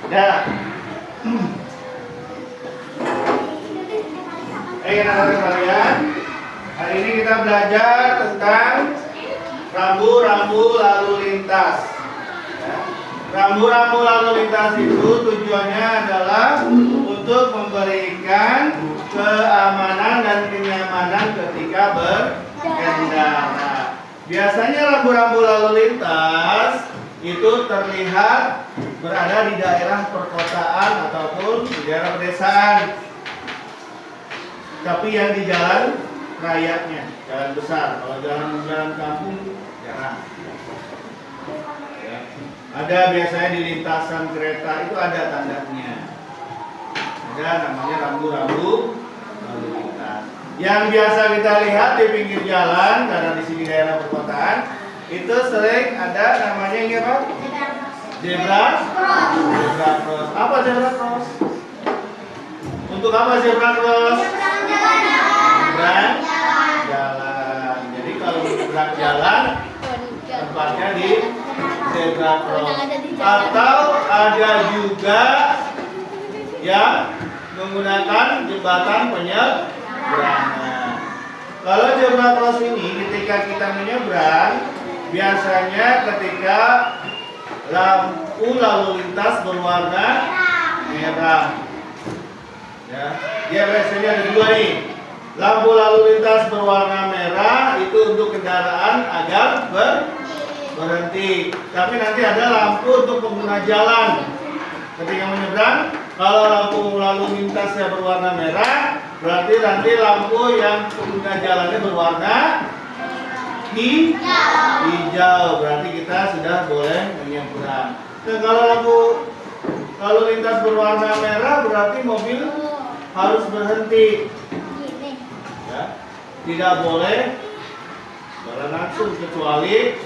Ya. Anak-anak kalian, hari ini kita belajar tentang rambu-rambu lalu lintas. Ya. Rambu-rambu lalu lintas itu tujuannya adalah untuk memberikan keamanan dan kenyamanan ketika berkendara. Biasanya rambu-rambu lalu lintas itu terlihat berada di daerah perkotaan ataupun di daerah pedesaan. Tapi yang di jalan rayanya, jalan besar. Kalau jalan kampung jarang. Ya. Ada biasanya di lintasan kereta itu ada tandanya. Ada namanya rambu-rambu lalu lintas. Yang biasa kita lihat di pinggir jalan karena di sini daerah perkotaan itu sering ada namanya ini apa? Zebra cross. Apa zebra cross? Untuk apa zebra cross? Nyebrang jalan. Jadi kalau nyebrang jalan tempatnya di zebra cross. Atau ada juga yang menggunakan jembatan penyeberangan. Kalau zebra cross ini ketika kita menyeberang, biasanya ketika lampu lalu lintas berwarna merah. Ya, dia biasanya ada dua nih. Lampu lalu lintas berwarna merah itu untuk kendaraan agar berhenti. Tapi nanti ada lampu untuk pengguna jalan. Ketika menyeberang, kalau lampu lalu lintasnya berwarna merah, berarti nanti lampu yang pengguna jalannya berwarna hijau. Berarti kita sudah boleh menyeberang. Nah, kalau lampu lalu lintas berwarna merah, berarti mobil harus berhenti. Ya, tidak boleh jalan langsung kecuali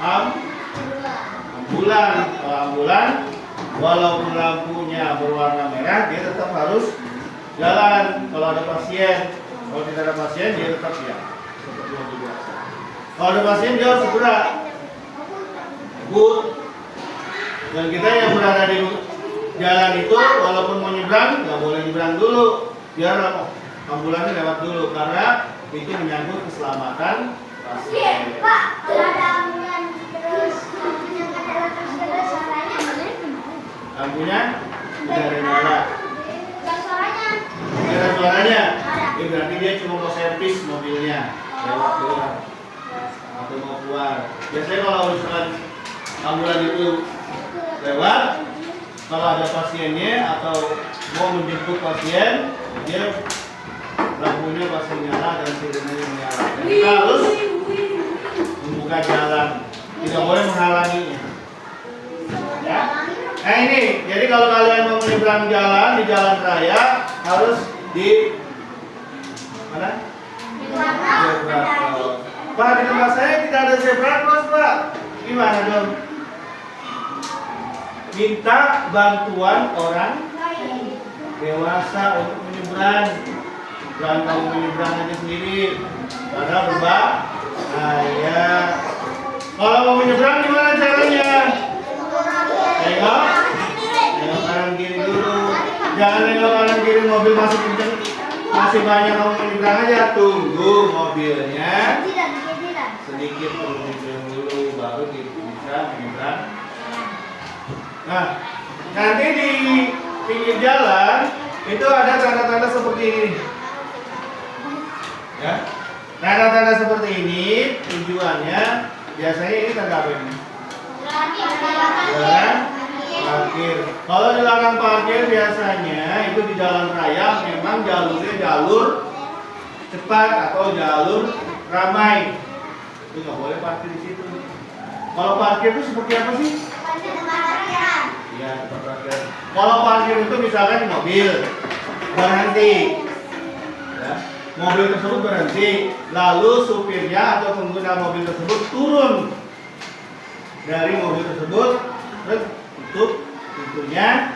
ambulan. Kalau ambulan, walaupun lampunya berwarna merah, dia tetap harus jalan. Kalau ada pasien, kalau tidak ada pasien, dia tetap ya seperti mobil biasa. Kalau ada pasien, dia harus segera. Dan kita yang berada di jalan itu, walaupun mau nyebrang, nggak boleh nyebrang dulu, biar ambulannya lewat dulu, karena itu menyangkut keselamatan pasien. Pak, kalau ada ambulan terus Lampunya tidak ada nyala. Tidak ada suaranya. Ya, berarti dia cuma mau servis mobilnya lewat doang atau mau keluar. Biasanya kalau misalkan ambulan itu lewat, kalau ada pasiennya atau mau menjemput pasien, dia lampunya pasti nyala dan sirenenya menyala. Dan kita harus membuka jalan, tidak boleh menghalanginya. Ya. Nah ini, jadi kalau kalian mau menyeberang jalan di jalan raya harus di mana? Zebra cross. Pak, di tempat saya tidak ada zebra cross, Pak. Gimana dong? Minta bantuan orang dewasa untuk menyeberang. Jangan kamu menyeberang aja sendiri, karena berbahaya. Kalau mau menyeberang gimana caranya? Tengok kanan kiri dulu. Jangan nengok kanan kiri, mobil masih kenceng, masih banyak, kamu menyeberang aja. Tunggu mobilnya sedikit dulu, baru bisa menyeberang. Nah, nanti di pinggir jalan itu ada tanda-tanda seperti ini. Ya, tanda-tanda seperti ini tujuannya biasanya ini tanda apa ini? Dilarang parkir. Kalau dilarang parkir biasanya itu di jalan raya memang jalurnya jalur cepat atau jalur ramai. Itu nggak boleh parkir di situ. Kalau parkir itu seperti apa sih? Iya, tempat parkir. Kalau parkir itu misalkan mobil berhenti, ya, mobil tersebut berhenti, lalu supirnya atau pengguna mobil tersebut turun dari mobil tersebut, terus tutup pintunya,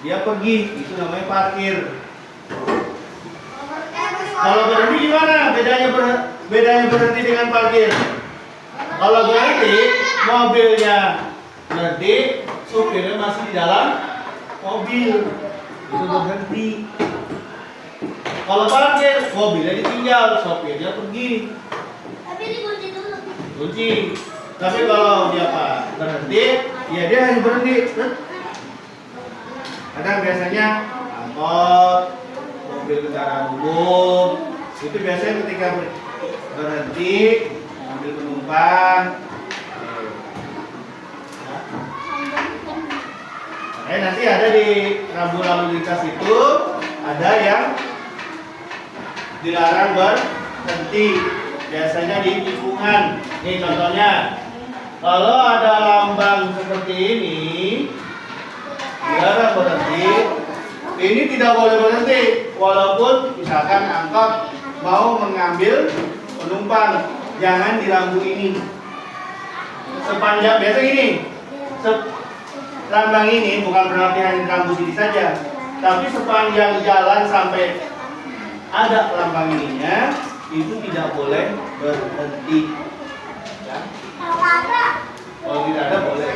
dia pergi, itu namanya parkir. Kalau berhenti gimana? Bedanya berhenti dengan parkir. Kalau berhenti, mobilnya berhenti, supirnya masih di dalam mobil itu berhenti. Kalau parkir, mobilnya ditinggal, sopirnya pergi. Tapi dikunci dulu. Kunci. Tapi kalau dia apa berhenti, ya dia hanya berhenti. Kadang biasanya angkot, mobil kendaraan umum, itu biasanya ketika berhenti ambil penumpang. Nanti ada di rambu lalu lintas itu ada yang dilarang berhenti, biasanya di tikungan. Nih contohnya, kalau ada lambang seperti ini dilarang berhenti, ini tidak boleh berhenti walaupun misalkan angkot mau mengambil penumpang, jangan di rambu ini. Sepanjang biasa ini lambang ini bukan berarti hanya di rambu sini saja, tapi sepanjang jalan sampai ada lambang ininya itu tidak boleh berhenti. Ya. Kalau tidak ada boleh.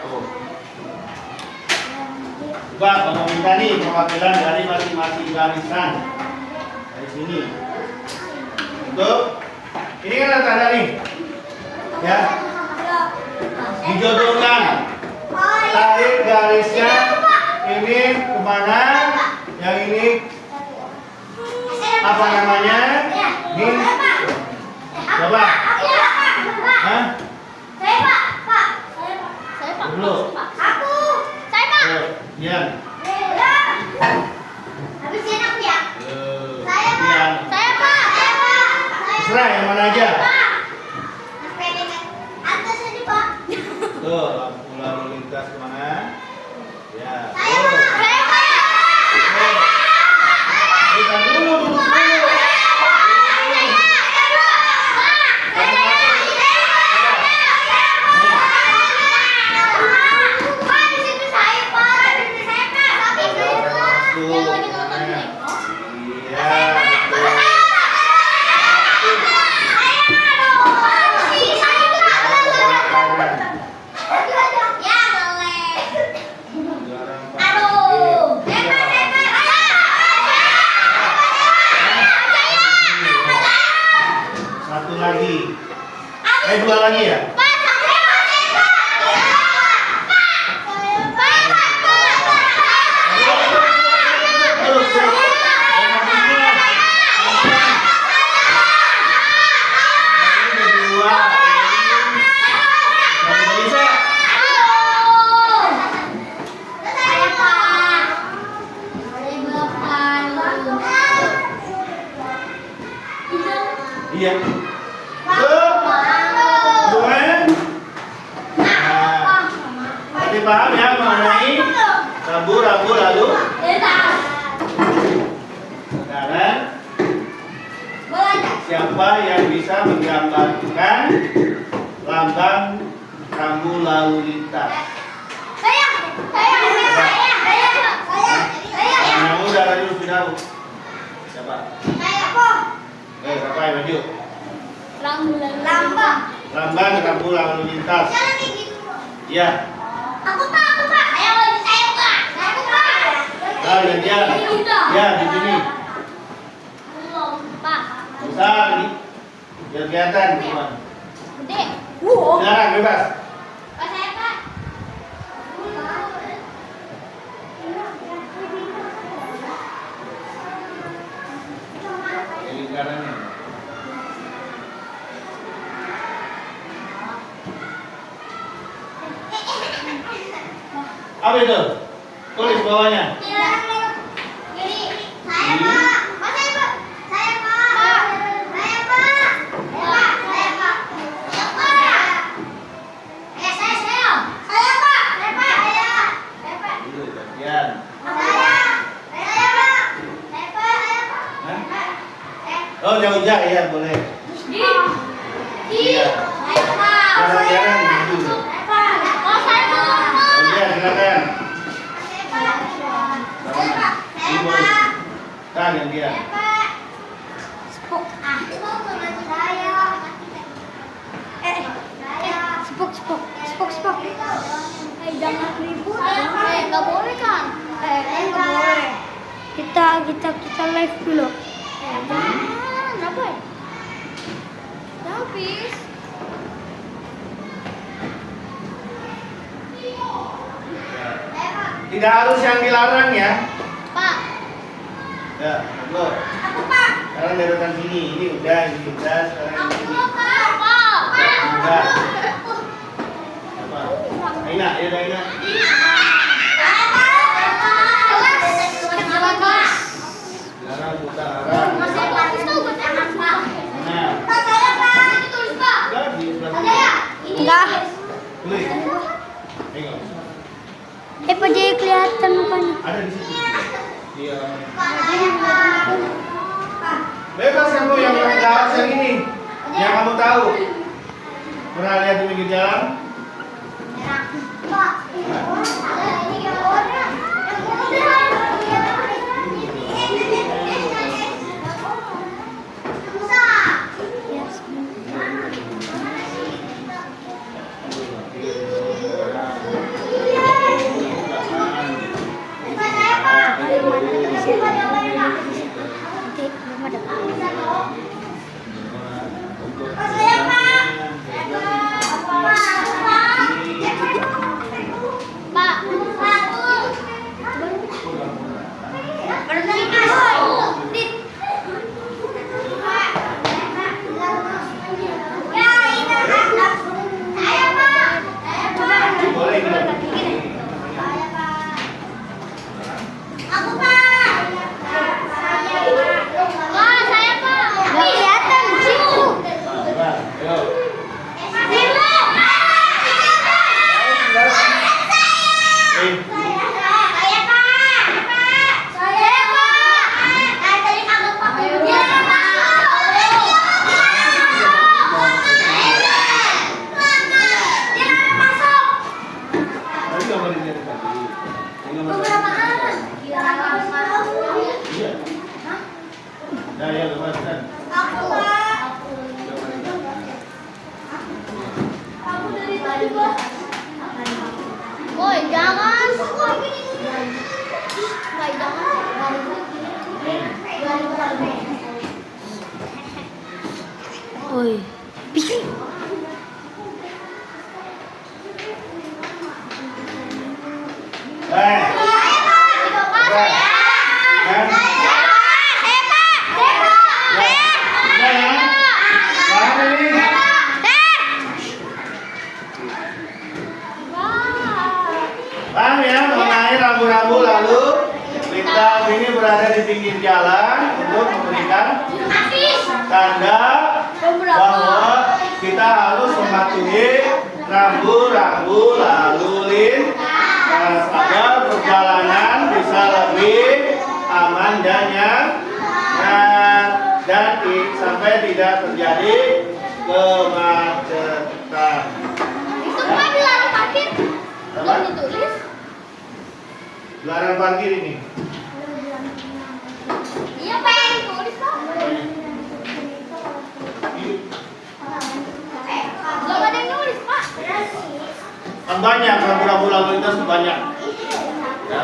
Tuh. Coba kalau minta nih perwakilan dari masing-masing barisan dari sini. Untuk ini kan ada tanda nih, ya. Dijodohkan, tarik garisnya ini kemana, yang ini apa namanya? Ini coba. Hah? Saya Pak. Dulu. Aku. Saya Pak. Dian. Habisin aku ya. Saya Dian. Pak. Saya Pak. Terserah yang mana aja. Atas ini Pak. Tuh, lampu lalu lintas kemana? Ya. Saya Pak. Saya Pak. Kita dulu, duduk dulu. Satu lagi. Dua lagi ya? Iya. Jadi paham ya mengenai rambu-rambu lalu. Sekarang siapa yang bisa menggambarkan lambang rambu lalu lintas? Yang udah tadi lu sudah tahu. Siapa? Siapa yang maju? Lambang rambu lalu lintas. Iya. Aku Pak. Ayo saya Pak. Nah, gantian. Ya, di sini. Pak. Besar nih. Biar kelihatan teman. Gede. Sekarang bebas. Pak saya Pak. Jadi lingkarannya. Apa itu? Tulis bawahnya. Jadi saya Pak. Pak saya Pak. Saya Pak. Saya Pak. Saya Pak. Saya Pak. Saya Pak. Saya Pak. Saya Pak. Itu gantian. Saya Pak. Oh, jauh-jauh ya boleh. Iya. Saya Pak. Jarang-jarang gitu. Oh saya Pak. Oh iya, silakan. Saya Pak. Tan gantian. Spok. Spok. Jangan ribut. Nggak boleh kan? Nggak boleh. Kita live dulu. Jangan, apa ya? Habis. Tidak harus yang dilarang ya. Pak. Ya, lo. Aku Pak. Sekarang deretan sini. Ini udah, sekarang ini. Pak. Pak. Udah. Apa? Aina, ya Aina. Sekarang buka arah. Nah, enggak di sebelah sini. Enggak. Tulis. Tengok. Pak jadi kelihatan mukanya. Ada di situ. Iya. Bebas kamu yang harus yang ini. Yang kamu tahu. Pernah lihat di pinggir jalan? Boleh gitu. Nah, ya, lepaskan. Woi, jangan. Woi, jangan. Oi. Bising. Paham ya, mengenai rambu-rambu lalu lintas ini berada di pinggir jalan untuk memberikan tanda bahwa kita harus mematuhi rambu-rambu lalu lintas agar perjalanan bisa lebih aman dan nyaman dan sampai tidak terjadi kemacetan. Itu kan dilarang parkir. Apa? Belum ditulis. Dilarang parkir ini. Iya, Pak, yang ditulis, Pak. Belum ada yang nulis, Pak. Kan banyak rambu-rambu lalu lintas banyak. Ya.